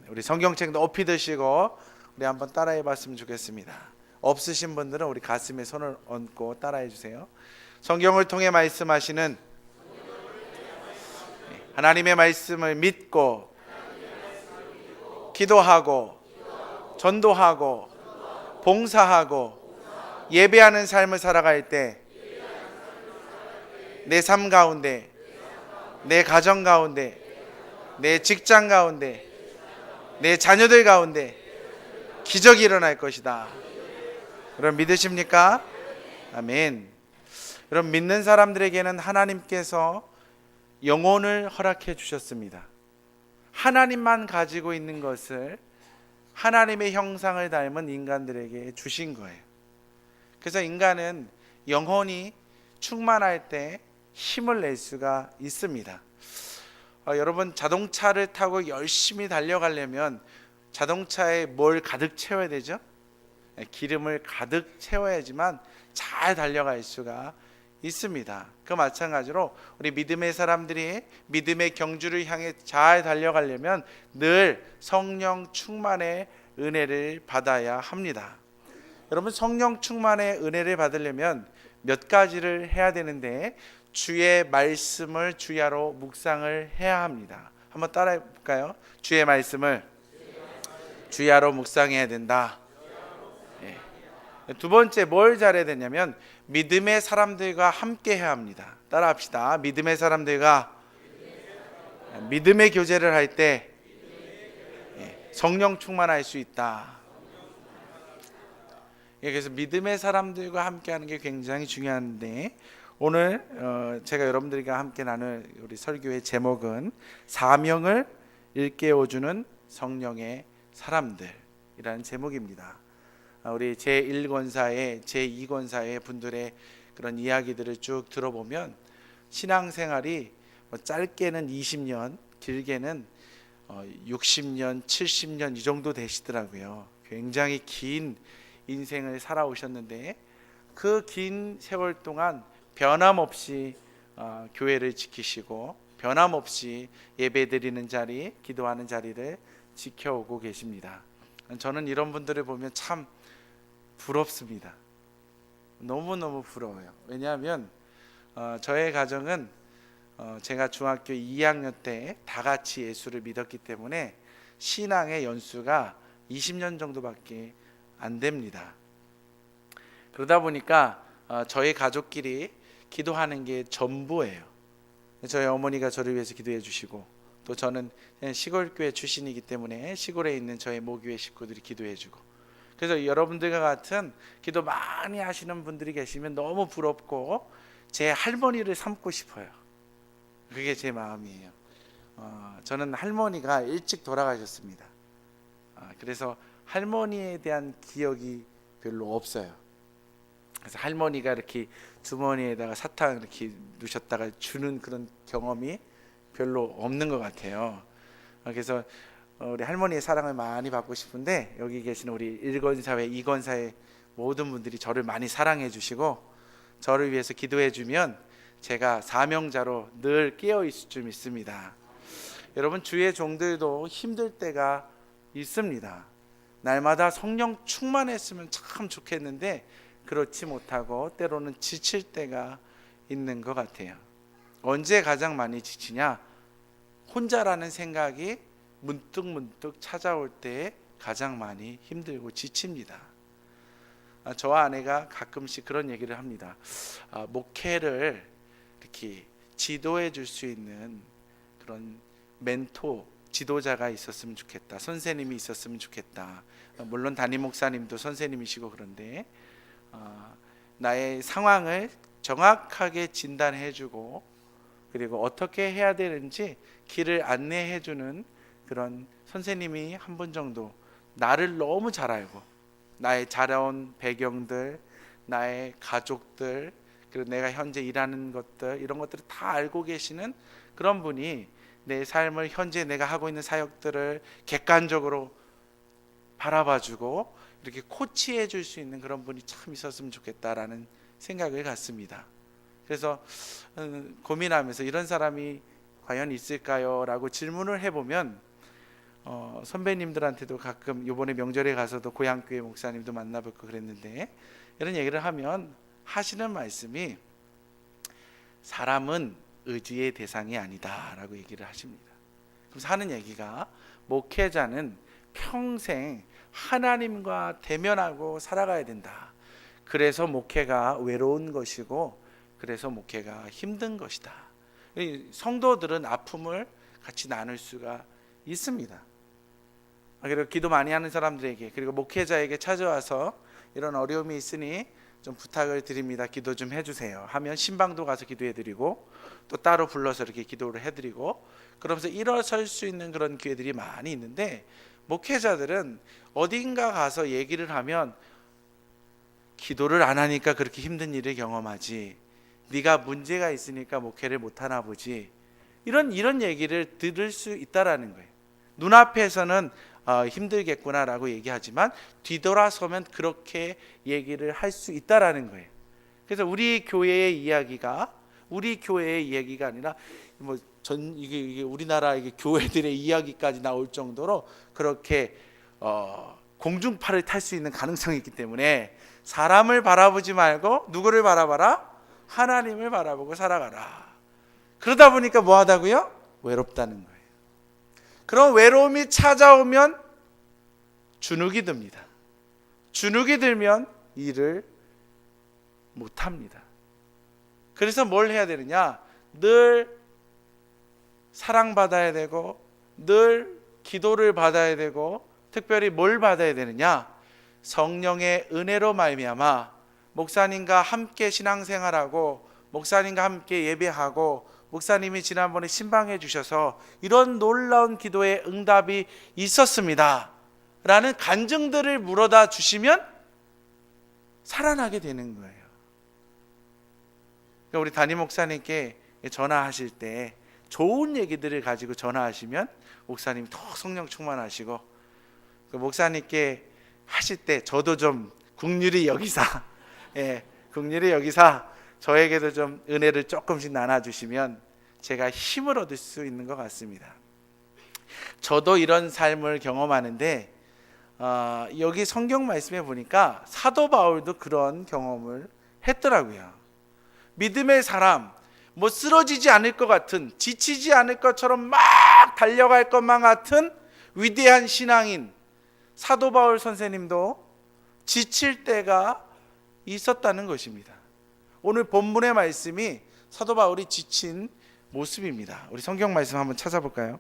우리 성경책 높이 드시고 우리 한번 따라해 봤으면 좋겠습니다. 없으신 분들은 우리 가슴에 손을 얹고 따라해 주세요. 성경을 통해 말씀하시는 하나님의 말씀을 믿고 기도하고 전도하고 봉사하고 예배하는 삶을 살아갈 때 내 삶 가운데, 내 가정 가운데, 내 직장 가운데, 내 자녀들 가운데 기적이 일어날 것이다. 여러분 믿으십니까? 아멘. 여러분 믿는 사람들에게는 하나님께서 영혼을 허락해 주셨습니다. 하나님만 가지고 있는 것을 하나님의 형상을 닮은 인간들에게 주신 거예요. 그래서 인간은 영혼이 충만할 때 힘을 낼 수가 있습니다. 여러분 자동차를 타고 열심히 달려가려면 자동차에 뭘 가득 채워야 되죠? 기름을 가득 채워야지만 잘 달려갈 수가 있습니다. 그 마찬가지로 우리 믿음의 사람들이 믿음의 경주를 향해 잘 달려가려면 늘 성령 충만의 은혜를 받아야 합니다. 여러분 성령 충만의 은혜를 받으려면 몇 가지를 해야 되는데 주의 말씀을 주야로 묵상을 해야 합니다. 한번 따라해 볼까요? 주의 말씀을 주야로 묵상해야 된다. 두 번째 뭘 잘해야 되냐면 믿음의 사람들과 함께 해야 합니다. 따라합시다. 믿음의 사람들과 믿음의 교제를 할 때 성령 충만할 수 있다. 그래서 믿음의 사람들과 함께 하는 게 굉장히 중요한데 오늘 제가 여러분들과 함께 나눌 우리 설교의 제목은 사명을 일깨워주는 성령의 사람들이라는 제목입니다. 우리 제1권사의 제2권사의 분들의 그런 이야기들을 쭉 들어보면 신앙생활이 짧게는 20년 길게는 60년 70년 이 정도 되시더라고요. 굉장히 긴 인생을 살아오셨는데 그 긴 세월 동안 변함없이 교회를 지키시고 변함없이 예배드리는 자리, 기도하는 자리를 지켜오고 계십니다. 저는 이런 분들을 보면 참 부럽습니다. 너무너무 부러워요. 왜냐하면 저의 가정은 제가 중학교 2학년 때 다 같이 예수를 믿었기 때문에 신앙의 연수가 20년 정도밖에 안 됩니다. 그러다 보니까 저희 가족끼리 기도하는 게 전부예요. 저희 어머니가 저를 위해서 기도해 주시고 또 저는 시골교회 출신이기 때문에 시골에 있는 저희 모교회 식구들이 기도해 주고 그래서 여러분들과 같은 기도 많이 하시는 분들이 계시면 너무 부럽고 제 할머니를 삼고 싶어요. 그게 제 마음이에요. 저는 할머니가 일찍 돌아가셨습니다. 그래서 할머니에 대한 기억이 별로 없어요. 그래서 할머니가 이렇게 주머니에다가 사탕 이렇게 넣으셨다가 주는 그런 경험이 별로 없는 것 같아요. 그래서 우리 할머니의 사랑을 많이 받고 싶은데 여기 계시는 우리 1권사회, 2권사회 모든 분들이 저를 많이 사랑해 주시고 저를 위해서 기도해 주면 제가 사명자로 늘 깨어 있을 줄 믿습니다. 여러분 주의 종들도 힘들 때가 있습니다. 날마다 성령 충만했으면 참 좋겠는데 그렇지 못하고 때로는 지칠 때가 있는 것 같아요. 언제 가장 많이 지치냐? 혼자라는 생각이 문득 찾아올 때 가장 많이 힘들고 지칩니다. 저와 아내가 가끔씩 그런 얘기를 합니다. 목회를 이렇게 지도해 줄 수 있는 그런 멘토, 지도자가 있었으면 좋겠다. 선생님이 있었으면 좋겠다. 물론 담임 목사님도 선생님이시고 그런데 나의 상황을 정확하게 진단해 주고 그리고 어떻게 해야 되는지 길을 안내해 주는 그런 선생님이 한 분 정도 나를 너무 잘 알고 나의 자라온 배경들, 나의 가족들 그리고 내가 현재 일하는 것들 이런 것들을 다 알고 계시는 그런 분이 내 삶을 현재 내가 하고 있는 사역들을 객관적으로 바라봐주고 이렇게 코치해 줄 수 있는 그런 분이 참 있었으면 좋겠다라는 생각을 갖습니다. 그래서 고민하면서 이런 사람이 과연 있을까요? 라고 질문을 해보면 선배님들한테도 가끔 이번에 명절에 가서도 고향교회 목사님도 만나뵙고 그랬는데, 이런 얘기를 하면 하시는 말씀이 사람은 의지의 대상이 아니다 라고 얘기를 하십니다. 그래서 하는 얘기가 목회자는 평생 하나님과 대면하고 살아가야 된다. 그래서 목회가 외로운 것이고, 그래서 목회가 힘든 것이다. 성도들은 아픔을 같이 나눌 수가 있습니다. 그리고 기도 많이 하는 사람들에게, 그리고 목회자에게 찾아와서 이런 어려움이 있으니 좀 부탁을 드립니다, 기도 좀 해주세요 하면 신방도 가서 기도해드리고, 또 따로 불러서 이렇게 기도를 해드리고, 그러면서 일어설 수 있는 그런 기회들이 많이 있는데, 목회자들은 어딘가 가서 얘기를 하면 기도를 안 하니까 그렇게 힘든 일을 경험하지, 네가 문제가 있으니까 목회를 못하나 보지, 이런 얘기를 들을 수 있다라는 거예요. 눈앞에서는 힘들겠구나라고 얘기하지만 뒤돌아서면 그렇게 얘기를 할 수 있다라는 거예요. 그래서 우리 교회의 이야기가 아니라 이게 우리나라 이게 교회들의 이야기까지 나올 정도로 그렇게 공중파를 탈 수 있는 가능성이 있기 때문에, 사람을 바라보지 말고 누구를 바라봐라? 하나님을 바라보고 살아가라. 그러다 보니까 뭐하다고요? 외롭다는 거예요. 그런 외로움이 찾아오면 주눅이 듭니다. 주눅이 들면 일을 못합니다. 그래서 뭘 해야 되느냐? 늘 사랑받아야 되고, 늘 기도를 받아야 되고, 특별히 뭘 받아야 되느냐? 성령의 은혜로 말미암아 목사님과 함께 신앙생활하고, 목사님과 함께 예배하고, 목사님이 지난번에 신방해 주셔서 이런 놀라운 기도의 응답이 있었습니다 라는 간증들을 물어다 주시면 살아나게 되는 거예요. 그러니까 우리 담임 목사님께 전화하실 때 좋은 얘기들을 가지고 전화하시면 목사님 더 성령 충만하시고, 그 목사님께 하실 때 저도 좀 국률이 여기사 국률이 여기사 저에게도 좀 은혜를 조금씩 나눠주시면 제가 힘을 얻을 수 있는 것 같습니다. 저도 이런 삶을 경험하는데, 여기 성경 말씀에 보니까 사도 바울도 그런 경험을 했더라고요. 믿음의 사람, 쓰러지지 않을 것 같은, 지치지 않을 것처럼 막 달려갈 것만 같은 위대한 신앙인 사도 바울 선생님도 지칠 때가 있었다는 것입니다. 오늘 본문의 말씀이 사도 바울이 지친 모습입니다. 우리 성경 말씀 한번 찾아볼까요?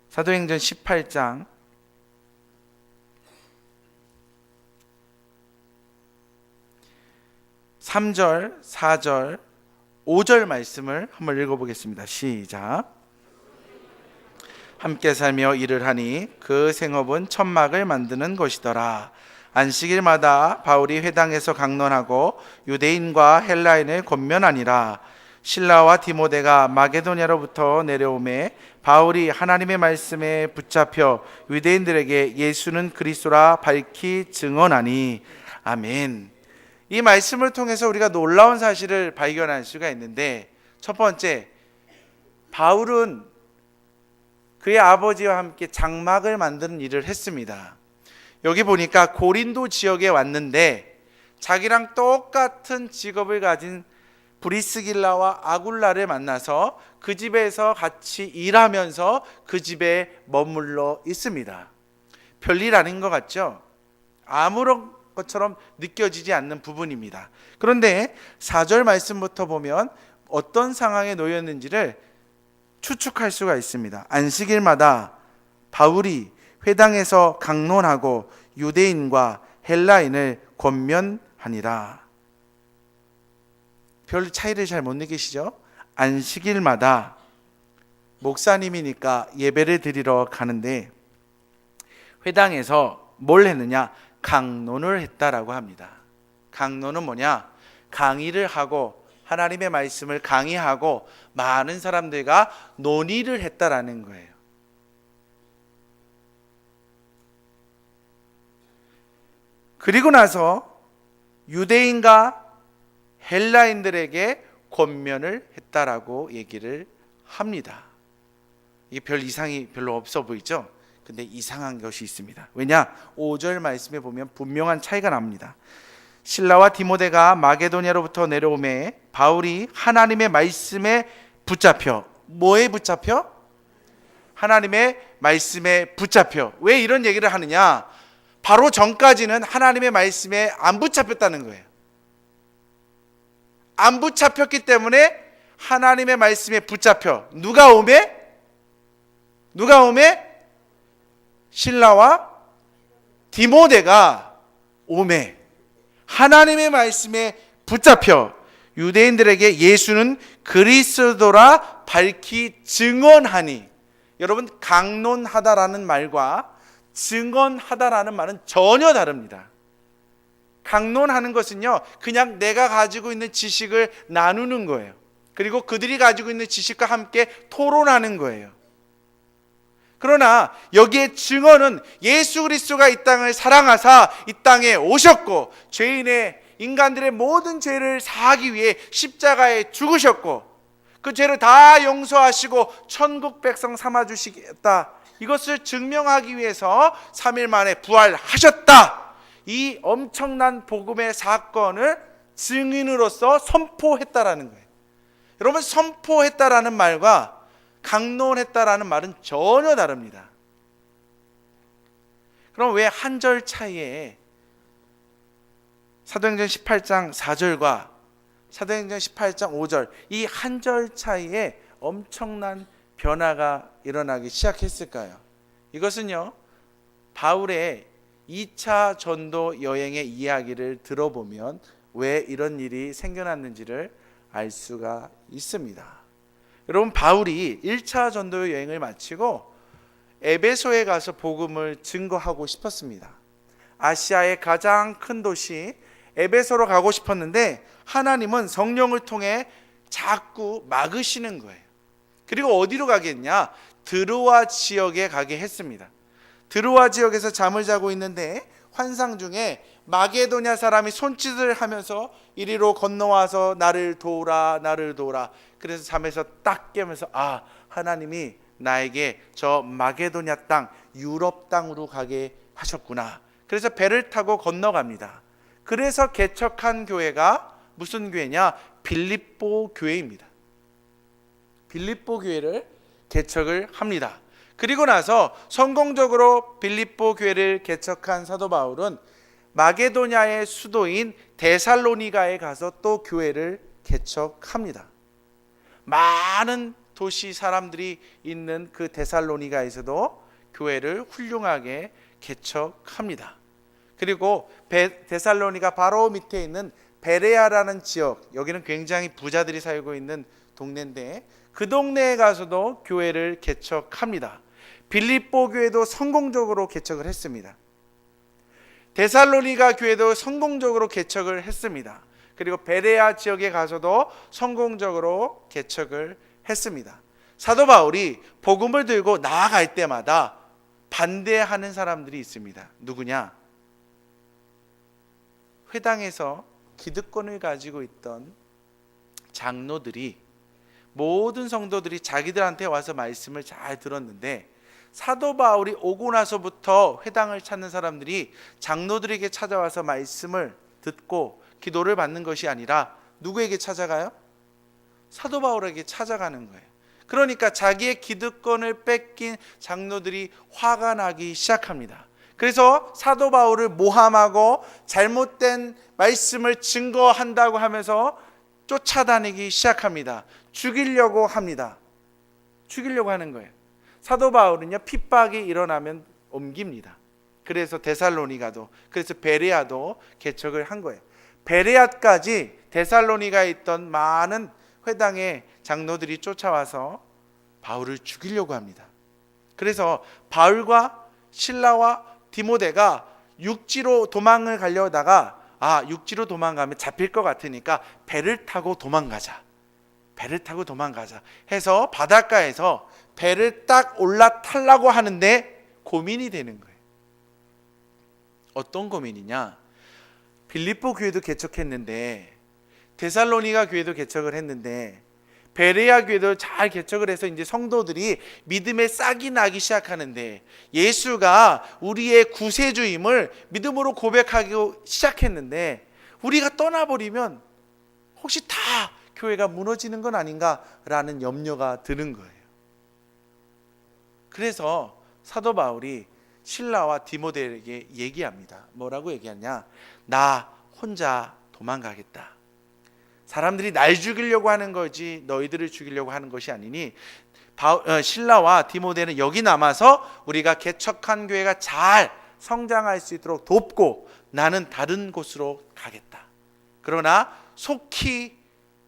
사도행전 18장 3절, 4절, 5절 말씀을 한번 읽어보겠습니다. 시작. 함께 살며 일을 하니 그 생업은 천막을 만드는 것이더라. 안식일마다 바울이 회당에서 강론하고 유대인과 헬라인을 권면하니라. 실라와 디모데가 마게도냐로부터 내려오매 바울이 하나님의 말씀에 붙잡혀 유대인들에게 예수는 그리스도라 밝히 증언하니. 아멘. 이 말씀을 통해서 우리가 놀라운 사실을 발견할 수가 있는데, 첫 번째, 바울은 그의 아버지와 함께 장막을 만드는 일을 했습니다. 여기 보니까 고린도 지역에 왔는데 자기랑 똑같은 직업을 가진 브리스길라와 아굴라를 만나서 그 집에서 같이 일하면서 그 집에 머물러 있습니다. 별일 아닌 것 같죠? 아무런 것처럼 느껴지지 않는 부분입니다. 그런데 4절 말씀부터 보면 어떤 상황에 놓였는지를 추측할 수가 있습니다. 안식일마다 바울이 회당에서 강론하고 유대인과 헬라인을 권면하니라. 별 차이를 잘 못 느끼시죠? 안식일마다 목사님이니까 예배를 드리러 가는데 회당에서 뭘 했느냐? 강론을 했다라고 합니다. 강론은 뭐냐? 강의를 하고 하나님의 말씀을 강의하고 많은 사람들과 논의를 했다라는 거예요. 그리고 나서 유대인과 헬라인들에게 권면을 했다라고 얘기를 합니다. 이게 별 이상이 별로 없어 보이죠? 근데 이상한 것이 있습니다. 왜냐? 5절 말씀에 보면 분명한 차이가 납니다. 실라와 디모데가 마게도냐로부터 내려오매 바울이 하나님의 말씀에 붙잡혀, 뭐에 붙잡혀? 하나님의 말씀에 붙잡혀. 왜 이런 얘기를 하느냐? 바로 전까지는 하나님의 말씀에 안 붙잡혔다는 거예요. 안 붙잡혔기 때문에 하나님의 말씀에 붙잡혀. 누가 오매? 실라와 디모데가 오매 하나님의 말씀에 붙잡혀 유대인들에게 예수는 그리스도라 밝히 증언하니. 여러분, 강론하다라는 말과 증언하다라는 말은 전혀 다릅니다. 강론하는 것은요, 그냥 내가 가지고 있는 지식을 나누는 거예요. 그리고 그들이 가지고 있는 지식과 함께 토론하는 거예요. 그러나 여기에 증언은 예수 그리스도가 이 땅을 사랑하사 이 땅에 오셨고 죄인의 인간들의 모든 죄를 사하기 위해 십자가에 죽으셨고 그 죄를 다 용서하시고 천국 백성 삼아 주시겠다, 이것을 증명하기 위해서 3일 만에 부활하셨다, 이 엄청난 복음의 사건을 증인으로서 선포했다라는 거예요. 여러분, 선포했다라는 말과 강론했다라는 말은 전혀 다릅니다. 그럼 왜 한 절 차이에 사도행전 18장 4절과 사도행전 18장 5절 이 한 절 차이에 엄청난 변화가 일어나기 시작했을까요? 이것은요, 바울의 2차 전도 여행의 이야기를 들어보면 왜 이런 일이 생겨났는지를 알 수가 있습니다. 여러분, 바울이 1차 전도 여행을 마치고 에베소에 가서 복음을 증거하고 싶었습니다. 아시아의 가장 큰 도시 에베소로 가고 싶었는데 하나님은 성령을 통해 자꾸 막으시는 거예요. 그리고 어디로 가겠냐? 드로아 지역에 가게 했습니다. 드로아 지역에서 잠을 자고 있는데 환상 중에 마게도냐 사람이 손짓을 하면서 이리로 건너와서 나를 도우라, 나를 도우라. 그래서 잠에서 딱 깨면서 하나님이 나에게 저 마게도냐 땅, 유럽 땅으로 가게 하셨구나. 그래서 배를 타고 건너갑니다. 그래서 개척한 교회가 무슨 교회냐? 빌립보 교회입니다. 빌립보 교회를 개척을 합니다. 그리고 나서 성공적으로 빌립보 교회를 개척한 사도 바울은 마게도냐의 수도인 데살로니가에 가서 또 교회를 개척합니다. 많은 도시 사람들이 있는 그 데살로니가에서도 교회를 훌륭하게 개척합니다. 그리고 데살로니가 바로 밑에 있는 베레아라는 지역, 여기는 굉장히 부자들이 살고 있는 동네인데 그 동네에 가서도 교회를 개척합니다. 빌립보 교회도 성공적으로 개척을 했습니다. 데살로니가 교회도 성공적으로 개척을 했습니다. 그리고 베레아 지역에 가서도 성공적으로 개척을 했습니다. 사도 바울이 복음을 들고 나아갈 때마다 반대하는 사람들이 있습니다. 누구냐? 회당에서 기득권을 가지고 있던 장로들이, 모든 성도들이 자기들한테 와서 말씀을 잘 들었는데 사도 바울이 오고 나서부터 회당을 찾는 사람들이 장로들에게 찾아와서 말씀을 듣고 기도를 받는 것이 아니라 누구에게 찾아가요? 사도 바울에게 찾아가는 거예요. 그러니까 자기의 기득권을 뺏긴 장로들이 화가 나기 시작합니다. 그래서 사도 바울을 모함하고 잘못된 말씀을 증거한다고 하면서 쫓아다니기 시작합니다. 죽이려고 합니다. 죽이려고 하는 거예요. 사도 바울은요, 핍박이 일어나면 옮깁니다. 그래서 데살로니가도, 그래서 베레아도 개척을 한 거예요. 베레아까지 데살로니가에 있던 많은 회당의 장로들이 쫓아와서 바울을 죽이려고 합니다. 그래서 바울과 실라와 디모데가 육지로 도망을 가려다가 육지로 도망가면 잡힐 것 같으니까 배를 타고 도망가자 해서 바닷가에서 배를 딱 올라타려고 하는데 고민이 되는 거예요. 어떤 고민이냐? 빌립보 교회도 개척했는데 데살로니가 교회도 개척을 했는데 베레아 교회도 잘 개척을 해서 이제 성도들이 믿음의 싹이 나기 시작하는데, 예수가 우리의 구세주임을 믿음으로 고백하기 시작했는데 우리가 떠나버리면 혹시 다 교회가 무너지는 건 아닌가라는 염려가 드는 거예요. 그래서 사도 바울이 실라와 디모데에게 얘기합니다. 뭐라고 얘기하냐? 나 혼자 도망가겠다. 사람들이 날 죽이려고 하는 거지 너희들을 죽이려고 하는 것이 아니니 실라와 디모데는 여기 남아서 우리가 개척한 교회가 잘 성장할 수 있도록 돕고 나는 다른 곳으로 가겠다. 그러나 속히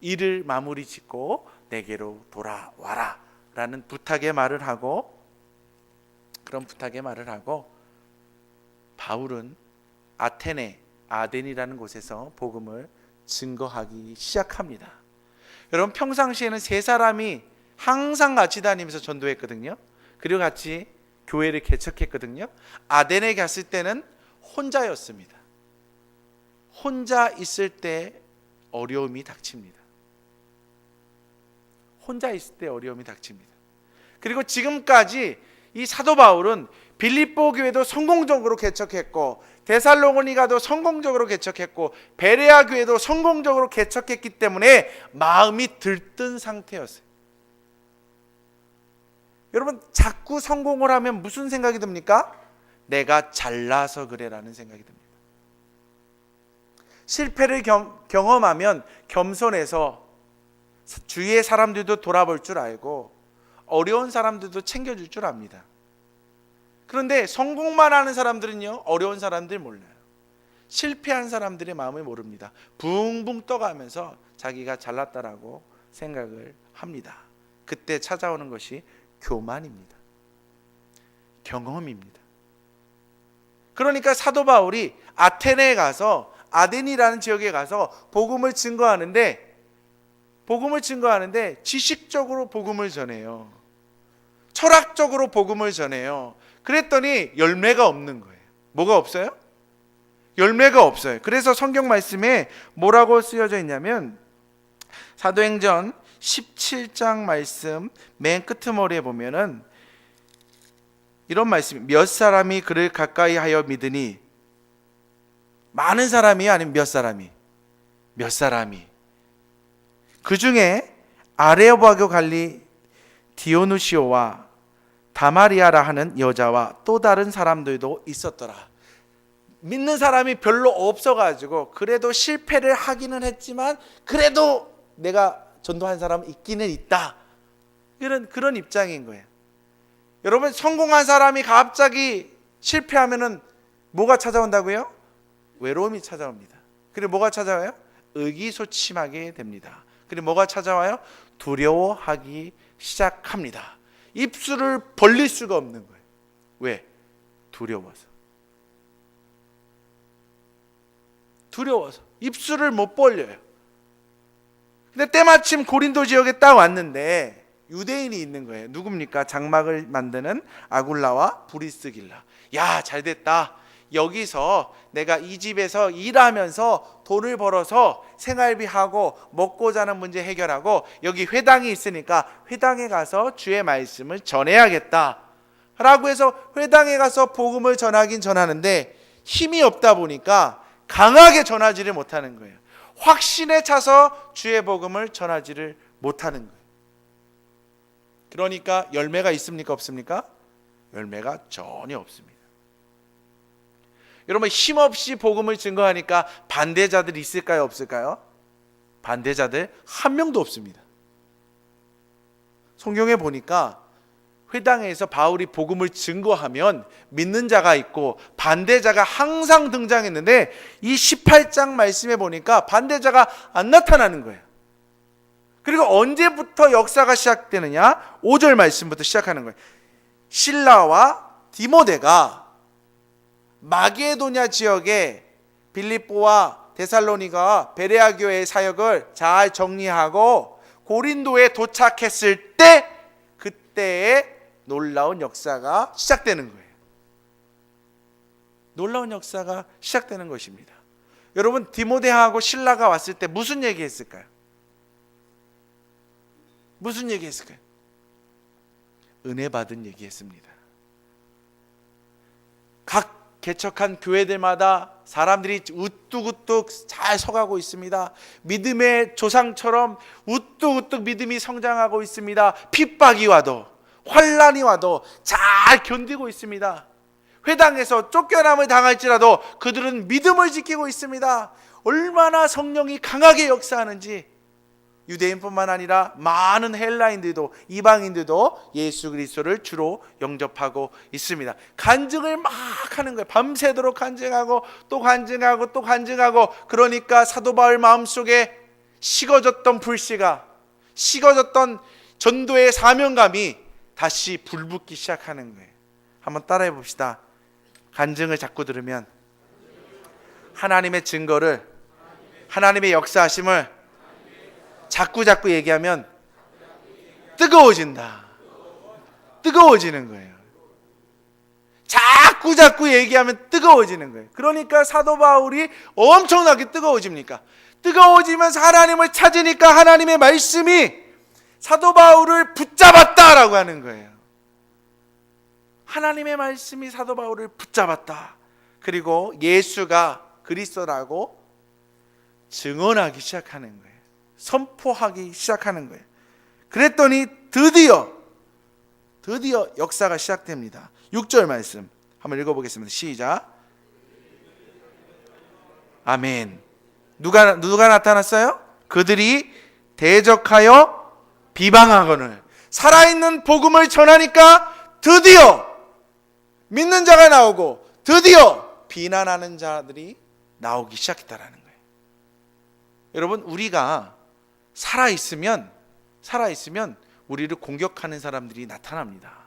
일을 마무리 짓고 내게로 돌아와라 라는 부탁의 말을 하고, 그런 부탁의 말을 하고 바울은 아테네, 아덴이라는 곳에서 복음을 증거하기 시작합니다. 여러분, 평상시에는 세 사람이 항상 같이 다니면서 전도했거든요. 그리고 같이 교회를 개척했거든요. 아덴에 갔을 때는 혼자였습니다. 혼자 있을 때 어려움이 닥칩니다. 혼자 있을 때 어려움이 닥칩니다. 그리고 지금까지 이 사도 바울은 빌립보 교회도 성공적으로 개척했고, 데살로니가도 성공적으로 개척했고, 베레아 교회도 성공적으로 개척했기 때문에 마음이 들뜬 상태였어요. 여러분, 자꾸 성공을 하면 무슨 생각이 듭니까? 내가 잘나서 그래라는 생각이 듭니다. 실패를 경험하면 겸손해서 주위의 사람들도 돌아볼 줄 알고 어려운 사람들도 챙겨줄 줄 압니다. 그런데 성공만 하는 사람들은요, 어려운 사람들 몰라요. 실패한 사람들의 마음을 모릅니다. 붕붕 떠가면서 자기가 잘났다라고 생각을 합니다. 그때 찾아오는 것이 교만입니다. 경험입니다. 그러니까 사도 바울이 아테네에 가서, 아덴이라는 지역에 가서 복음을 증거하는데 지식적으로 복음을 전해요. 철학적으로 복음을 전해요. 그랬더니 열매가 없는 거예요. 뭐가 없어요? 열매가 없어요. 그래서 성경 말씀에 뭐라고 쓰여져 있냐면, 사도행전 17장 말씀 맨 끄트머리에 보면은 이런 말씀이, 몇 사람이 그를 가까이 하여 믿으니, 많은 사람이 아니면 몇 사람이? 몇 사람이. 그 중에 아레오바교 갈리 디오누시오와 다마리아라 하는 여자와 또 다른 사람들도 있었더라. 믿는 사람이 별로 없어가지고 그래도 실패를 하기는 했지만 그래도 내가 전도한 사람은 있기는 있다, 이런 그런 입장인 거예요. 여러분, 성공한 사람이 갑자기 실패하면은 뭐가 찾아온다고요? 외로움이 찾아옵니다. 그리고 뭐가 찾아와요? 의기소침하게 됩니다. 그리고 뭐가 찾아와요? 두려워하기 시작합니다. 입술을 벌릴 수가 없는 거예요. 왜? 두려워서. 입술을 못 벌려요. 근데 때마침 고린도 지역에 딱 왔는데 유대인이 있는 거예요. 누굽니까? 장막을 만드는 아굴라와 브리스길라. 야, 잘됐다. 여기서 내가 이 집에서 일하면서 돈을 벌어서 생활비하고 먹고 자는 문제 해결하고, 여기 회당이 있으니까 회당에 가서 주의 말씀을 전해야겠다 라고 해서 회당에 가서 복음을 전하긴 전하는데 힘이 없다 보니까 강하게 전하지를 못하는 거예요. 확신에 차서 주의 복음을 전하지를 못하는 거예요. 그러니까 열매가 있습니까? 없습니까? 열매가 전혀 없습니다. 여러분, 힘없이 복음을 증거하니까 반대자들이 있을까요? 없을까요? 반대자들 한 명도 없습니다. 성경에 보니까 회당에서 바울이 복음을 증거하면 믿는 자가 있고 반대자가 항상 등장했는데, 이 18장 말씀에 보니까 반대자가 안 나타나는 거예요. 그리고 언제부터 역사가 시작되느냐? 5절 말씀부터 시작하는 거예요. 실라와 디모데가 마게도냐 지역에 빌립보와 데살로니가와 베레아 교회의 사역을 잘 정리하고 고린도에 도착했을 때, 그때에 놀라운 역사가 시작되는 거예요. 놀라운 역사가 시작되는 것입니다. 여러분, 디모데하고 실라가 왔을 때 무슨 얘기 했을까요? 무슨 얘기했을까요? 은혜 받은 얘기했습니다. 각 개척한 교회들마다 사람들이 우뚝우뚝 잘 서가고 있습니다. 믿음의 조상처럼 우뚝우뚝 믿음이 성장하고 있습니다. 핍박이 와도 환난이 와도 잘 견디고 있습니다. 회당에서 쫓겨남을 당할지라도 그들은 믿음을 지키고 있습니다. 얼마나 성령이 강하게 역사하는지 유대인뿐만 아니라 많은 헬라인들도 이방인들도 예수 그리스도를 주로 영접하고 있습니다. 간증을 막 하는 거예요. 밤새도록 간증하고 또 간증하고 또 간증하고. 그러니까 사도 바울 마음속에 식어졌던 불씨가, 식어졌던 전도의 사명감이 다시 불붙기 시작하는 거예요. 한번 따라해 봅시다. 간증을 자꾸 들으면 하나님의 증거를, 하나님의 역사하심을 자꾸 얘기하면 뜨거워진다. 뜨거워지는 거예요. 자꾸 얘기하면 뜨거워지는 거예요. 그러니까 사도 바울이 엄청나게 뜨거워집니까? 뜨거워지면서 하나님을 찾으니까 하나님의 말씀이 사도 바울을 붙잡았다라고 하는 거예요. 하나님의 말씀이 사도 바울을 붙잡았다. 그리고 예수가 그리스도라고 증언하기 시작하는 거예요. 선포하기 시작하는 거예요. 그랬더니 드디어 역사가 시작됩니다. 6절 말씀 한번 읽어보겠습니다. 시작. 아멘. 누가 나타났어요? 그들이 대적하여 비방하거늘. 살아있는 복음을 전하니까 드디어 믿는 자가 나오고 드디어 비난하는 자들이 나오기 시작했다라는 거예요. 여러분, 우리가 살아있으면 우리를 공격하는 사람들이 나타납니다.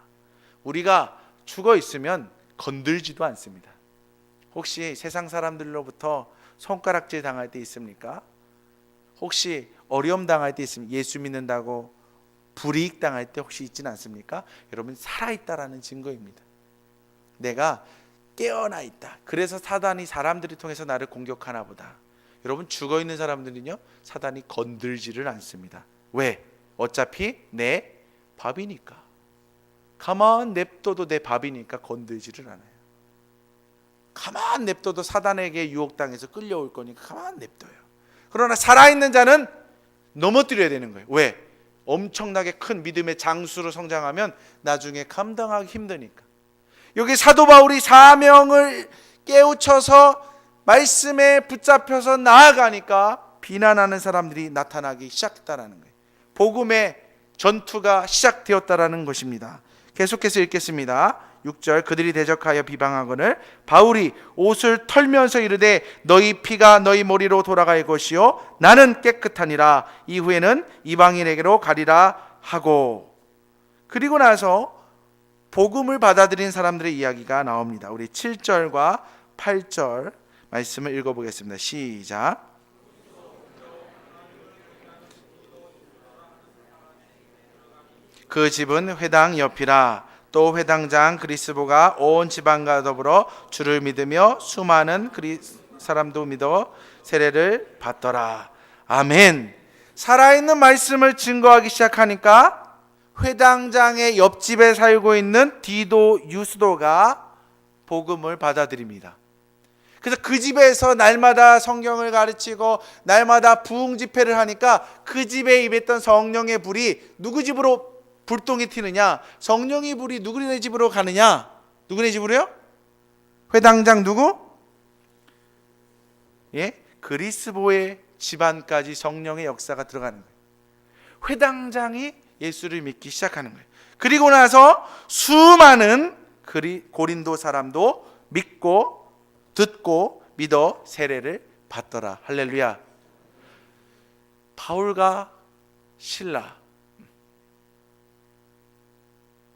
우리가 죽어있으면 건들지도 않습니다. 혹시 세상 사람들로부터 손가락질 당할 때 있습니까? 혹시 어려움 당할 때 있습니까? 예수 믿는다고 불이익 당할 때 혹시 있지는 않습니까? 여러분, 살아있다라는 증거입니다. 내가 깨어나 있다. 그래서 사단이 사람들을 통해서 나를 공격하나 보다. 여러분, 죽어있는 사람들은요, 사단이 건들지를 않습니다. 왜? 어차피 내 밥이니까. 가만 냅둬도 내 밥이니까 건들지를 않아요. 가만 냅둬도 사단에게 유혹당해서 끌려올 거니까 가만 냅둬요. 그러나 살아있는 자는 넘어뜨려야 되는 거예요. 왜? 엄청나게 큰 믿음의 장수로 성장하면 나중에 감당하기 힘드니까. 여기 사도 바울이 사명을 깨우쳐서 말씀에 붙잡혀서 나아가니까 비난하는 사람들이 나타나기 시작했다는 거예요. 복음의 전투가 시작되었다라는 것입니다. 계속해서 읽겠습니다. 6절. 그들이 대적하여 비방하거늘 바울이 옷을 털면서 이르되 너희 피가 너희 머리로 돌아갈 것이요 나는 깨끗하니라. 이후에는 이방인에게로 가리라 하고. 그리고 나서 복음을 받아들인 사람들의 이야기가 나옵니다. 우리 7절과 8절 말씀을 읽어보겠습니다. 시작. 그 집은 회당 옆이라. 또 회당장 그리스보가 온 지방과 더불어 주를 믿으며 수많은 사람도 믿어 세례를 받더라. 아멘. 살아있는 말씀을 증거하기 시작하니까 회당장의 옆집에 살고 있는 디도 유스도가 복음을 받아들입니다. 그래서 그 집에서 날마다 성경을 가르치고 날마다 부흥 집회를 하니까 그 집에 임했던 성령의 불이 누구 집으로 불똥이 튀느냐? 성령의 불이 누구네 집으로 가느냐? 누구네 집으로요? 회당장 누구? 예? 그리스보의 집안까지 성령의 역사가 들어가는 거예요. 회당장이 예수를 믿기 시작하는 거예요. 그리고 나서 수많은 고린도 사람도 믿고 듣고 믿어 세례를 받더라. 할렐루야. 바울과 실라,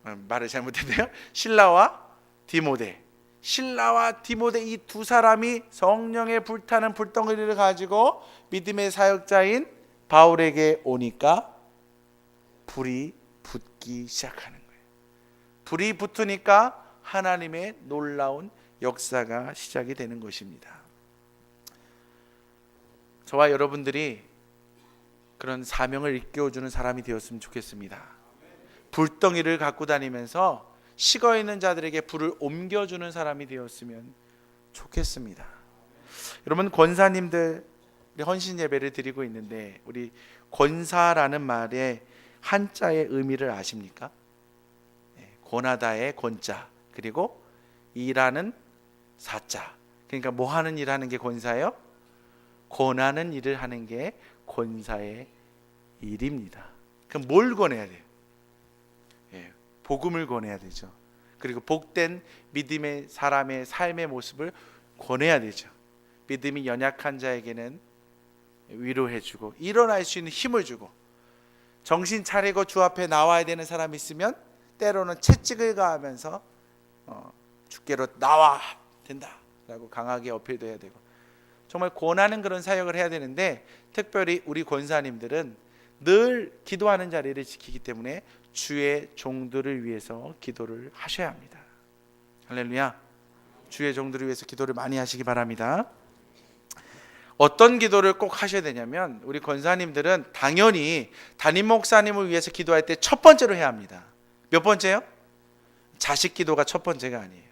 말을 잘못했네요. 신라와 디모데 이 두 사람이 성령의 불타는 불덩이를 가지고 믿음의 사역자인 바울에게 오니까 불이 붙기 시작하는 거예요. 불이 붙으니까 하나님의 놀라운 역사가 시작이 되는 것입니다. 저와 여러분들이 그런 사명을 일깨워주는 사람이 되었으면 좋겠습니다. 불덩이를 갖고 다니면서 식어 있는 자들에게 불을 옮겨주는 사람이 되었으면 좋겠습니다. 여러분, 권사님들 헌신 예배를 드리고 있는데 우리 권사라는 말의 한자의 의미를 아십니까? 권하다의 권자, 그리고 일하는 사자. 그러니까 뭐 하는 일 하는 게 권사예요? 권하는 일을 하는 게 권사의 일입니다. 그럼 뭘 권해야 돼요? 복음을 권해야 되죠. 그리고 복된 믿음의 사람의 삶의 모습을 권해야 되죠. 믿음이 연약한 자에게는 위로해주고 일어날 수 있는 힘을 주고, 정신 차리고 주 앞에 나와야 되는 사람이 있으면 때로는 채찍을 가하면서 주께로 나와 된다 라고 강하게 어필도 해야 되고, 정말 권하는 그런 사역을 해야 되는데, 특별히 우리 권사님들은 늘 기도하는 자리를 지키기 때문에 주의 종들을 위해서 기도를 하셔야 합니다. 할렐루야. 주의 종들을 위해서 기도를 많이 하시기 바랍니다. 어떤 기도를 꼭 하셔야 되냐면, 우리 권사님들은 당연히 담임 목사님을 위해서 기도할 때 첫 번째로 해야 합니다. 몇 번째요? 자식 기도가 첫 번째가 아니에요.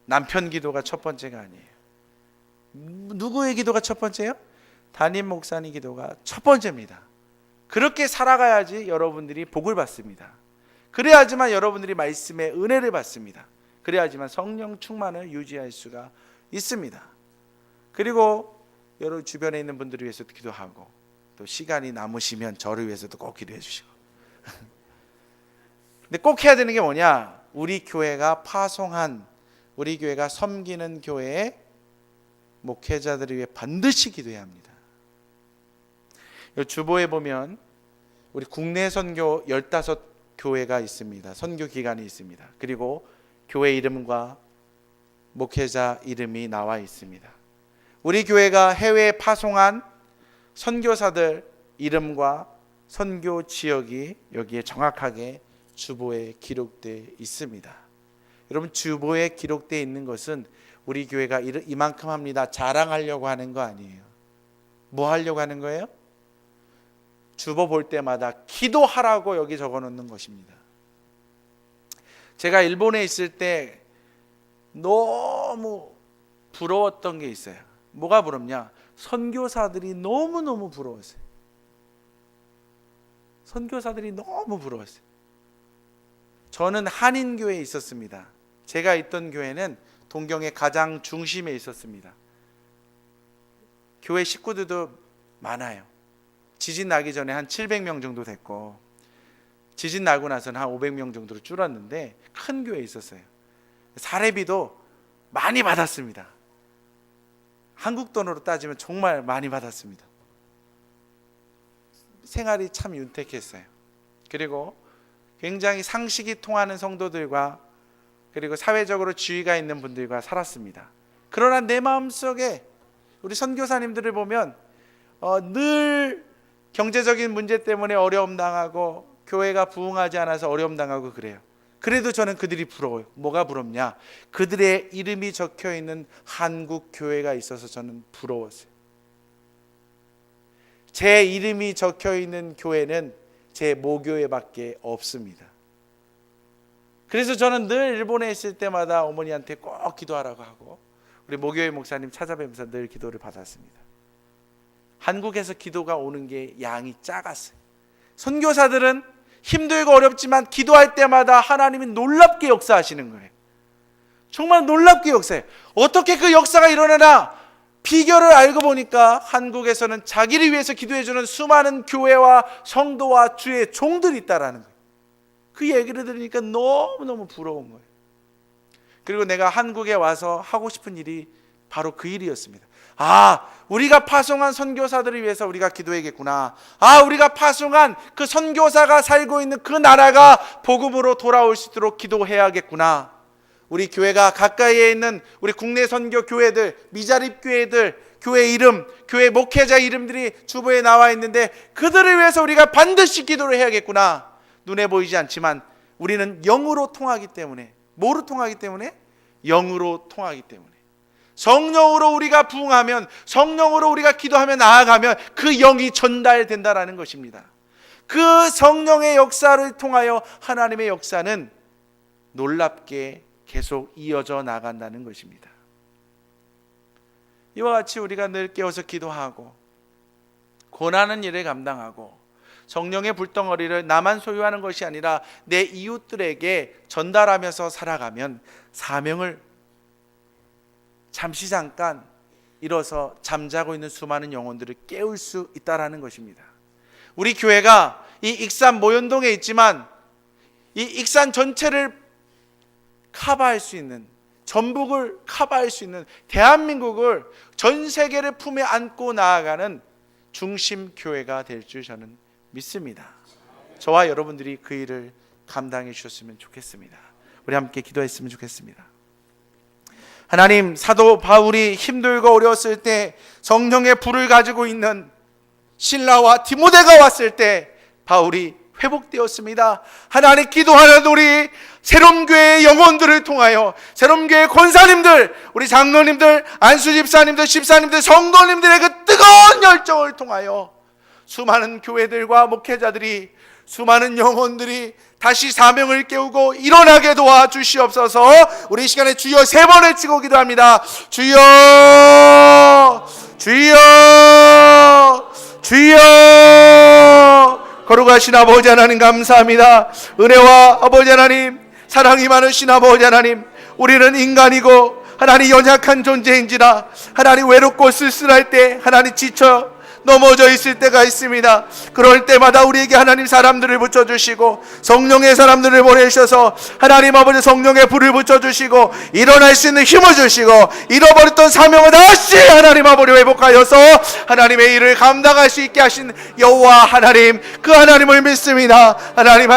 남편 기도가 첫 번째가 아니에요. 누구의 기도가 첫 번째요? 담임 목사님 기도가 첫 번째입니다. 그렇게 살아가야지 여러분들이 복을 받습니다. 그래야지만 여러분들이 말씀의 은혜를 받습니다. 그래야지만 성령 충만을 유지할 수가 있습니다. 그리고 여러분 주변에 있는 분들을 위해서도 기도하고, 또 시간이 남으시면 저를 위해서도 꼭 기도해 주시고. 근데 꼭 해야 되는 게 뭐냐? 우리 교회가 파송한, 우리 교회가 섬기는 교회의 목회자들을 위해 반드시 기도해야 합니다. 주보에 보면 우리 국내 선교 15교회가 있습니다. 선교 기관이 있습니다. 그리고 교회 이름과 목회자 이름이 나와 있습니다. 우리 교회가 해외에 파송한 선교사들 이름과 선교 지역이 여기에 정확하게 주보에 기록되어 있습니다. 여러분, 주보에 기록되어 있는 것은 우리 교회가 이만큼 합니다 자랑하려고 하는 거 아니에요. 뭐 하려고 하는 거예요? 주보 볼 때마다 기도하라고 여기 적어놓는 것입니다. 제가 일본에 있을 때 너무 부러웠던 게 있어요. 뭐가 부럽냐? 선교사들이 너무너무 부러웠어요. 선교사들이 너무 부러웠어요. 저는 한인교회에 있었습니다. 제가 있던 교회는 동경의 가장 중심에 있었습니다. 교회 식구들도 많아요. 지진 나기 전에 한 700명 정도 됐고, 지진 나고 나서는 한 500명 정도로 줄었는데 큰 교회에 있었어요. 사례비도 많이 받았습니다. 한국 돈으로 따지면 정말 많이 받았습니다. 생활이 참 윤택했어요. 그리고 굉장히 상식이 통하는 성도들과, 그리고 사회적으로 지위가 있는 분들과 살았습니다. 그러나 내 마음속에 우리 선교사님들을 보면 늘 경제적인 문제 때문에 어려움 당하고, 교회가 부흥하지 않아서 어려움 당하고 그래요. 그래도 저는 그들이 부러워요. 뭐가 부럽냐? 그들의 이름이 적혀 있는 한국 교회가 있어서 저는 부러웠어요. 제 이름이 적혀 있는 교회는 제 모교회밖에 없습니다. 그래서 저는 늘 일본에 있을 때마다 어머니한테 꼭 기도하라고 하고, 우리 모교회 목사님 찾아뵈면서 늘 기도를 받았습니다. 한국에서 기도가 오는 게 양이 작았어요. 선교사들은 힘들고 어렵지만 기도할 때마다 하나님이 놀랍게 역사하시는 거예요. 정말 놀랍게 역사해요. 어떻게 그 역사가 일어나나? 비결을 알고 보니까 한국에서는 자기를 위해서 기도해주는 수많은 교회와 성도와 주의 종들이 있다라는 거예요. 그 얘기를 들으니까 너무너무 부러운 거예요. 그리고 내가 한국에 와서 하고 싶은 일이 바로 그 일이었습니다. 우리가 파송한 선교사들을 위해서 우리가 기도해야겠구나. 우리가 파송한 그 선교사가 살고 있는 그 나라가 복음으로 돌아올 수 있도록 기도해야겠구나. 우리 교회가 가까이에 있는 우리 국내 선교 교회들, 미자립 교회들, 교회 이름, 교회 목회자 이름들이 주보에 나와 있는데 그들을 위해서 우리가 반드시 기도를 해야겠구나. 눈에 보이지 않지만 우리는 영으로 통하기 때문에, 뭐로 통하기 때문에? 영으로 통하기 때문에. 성령으로 우리가 부응하면, 성령으로 우리가 기도하며 나아가면 그 영이 전달된다라는 것입니다. 그 성령의 역사를 통하여 하나님의 역사는 놀랍게 계속 이어져 나간다는 것입니다. 이와 같이 우리가 늘 깨어서 기도하고 고난은 일을 감당하고 성령의 불덩어리를 나만 소유하는 것이 아니라 내 이웃들에게 전달하면서 살아가면 사명을 잠시 잠깐 일어서 잠자고 있는 수많은 영혼들을 깨울 수 있다는 것입니다. 우리 교회가 이 익산 모현동에 있지만 이 익산 전체를 커버할 수 있는, 전북을 커버할 수 있는, 대한민국을 전 세계를 품에 안고 나아가는 중심 교회가 될 줄 저는 믿습니다. 저와 여러분들이 그 일을 감당해 주셨으면 좋겠습니다. 우리 함께 기도했으면 좋겠습니다. 하나님, 사도 바울이 힘들고 어려웠을 때 성령의 불을 가지고 있는 실라와 디모데가 왔을 때 바울이 회복되었습니다. 하나님, 기도하는 우리 새롬교회의 영혼들을 통하여 새롬교회 권사님들, 우리 장로님들, 안수집사님들, 집사님들, 성도님들의 그 뜨거운 열정을 통하여 수많은 교회들과 목회자들이, 수많은 영혼들이 다시 사명을 깨우고 일어나게 도와주시옵소서. 우리 이 시간에 주여 3번을 치고 기도합니다. 주여, 주여, 주여. 거룩하신 아버지 하나님 감사합니다. 은혜와 아버지 하나님, 사랑이 많으신 아버지 하나님, 우리는 인간이고 하나님 연약한 존재인지라 하나님 외롭고 쓸쓸할 때 하나님 지쳐 넘어져 있을 때가 있습니다. 그럴 때마다 우리에게 하나님 사람들을 붙여주시고 성령의 사람들을 보내셔서 하나님 아버지 성령의 불을 붙여주시고 일어날 수 있는 힘을 주시고 잃어버렸던 사명을 다시 하나님 아버지 회복하여서 하나님의 일을 감당할 수 있게 하신 여호와 하나님, 그 하나님을 믿습니다. 하나님,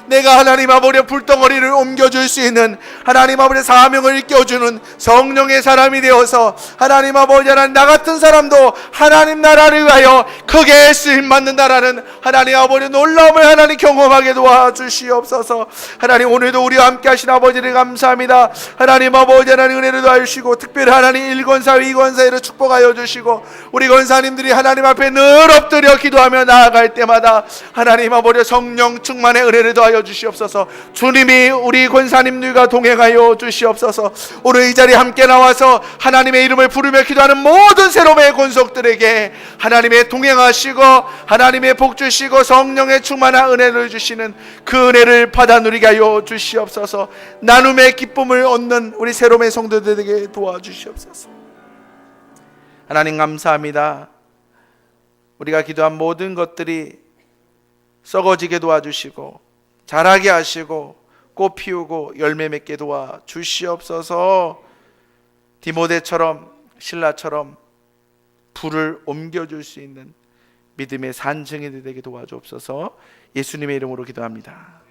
내가 하나님 아버지 불덩어리를 옮겨줄 수 있는 하나님 아버지 사명을 일깨워주는 성령의 사람이 되어서 하나님 아버지 하나님, 나 같은 사람도 하나님 나라를 위하여 크게 쓰임받는다라는 하나님 아버지 놀라움을 하나님 경험하게 도와주시옵소서. 하나님, 오늘도 우리와 함께 하신 아버지를 감사합니다. 하나님 아버지 하나님 은혜를 더하시고 특별히 하나님 1권사 2권사회를 축복하여 주시고 우리 권사님들이 하나님 앞에 늘 엎드려 기도하며 나아갈 때마다 하나님 아버지 성령 충만의 은혜를 더하여 주시옵소서. 주님이 우리 권사님들과 동행하여 주시옵소서. 오늘 이 자리에 함께 나와서 하나님의 이름을 부르며 기도하는 모든 새롬의 권속들에게 하나님의 동행하시고 하나님의 복 주시고 성령의 충만한 은혜를 주시는 그 은혜를 받아 누리게 하여 주시옵소서. 나눔의 기쁨을 얻는 우리 새롬의 성도들에게 도와주시옵소서. 하나님 감사합니다. 우리가 기도한 모든 것들이 썩어지게 도와주시고 자라게 하시고 꽃 피우고 열매 맺게 도와주시옵소서. 디모데처럼 신라처럼 불을 옮겨줄 수 있는 믿음의 산증이 되게 도와주옵소서. 예수님의 이름으로 기도합니다.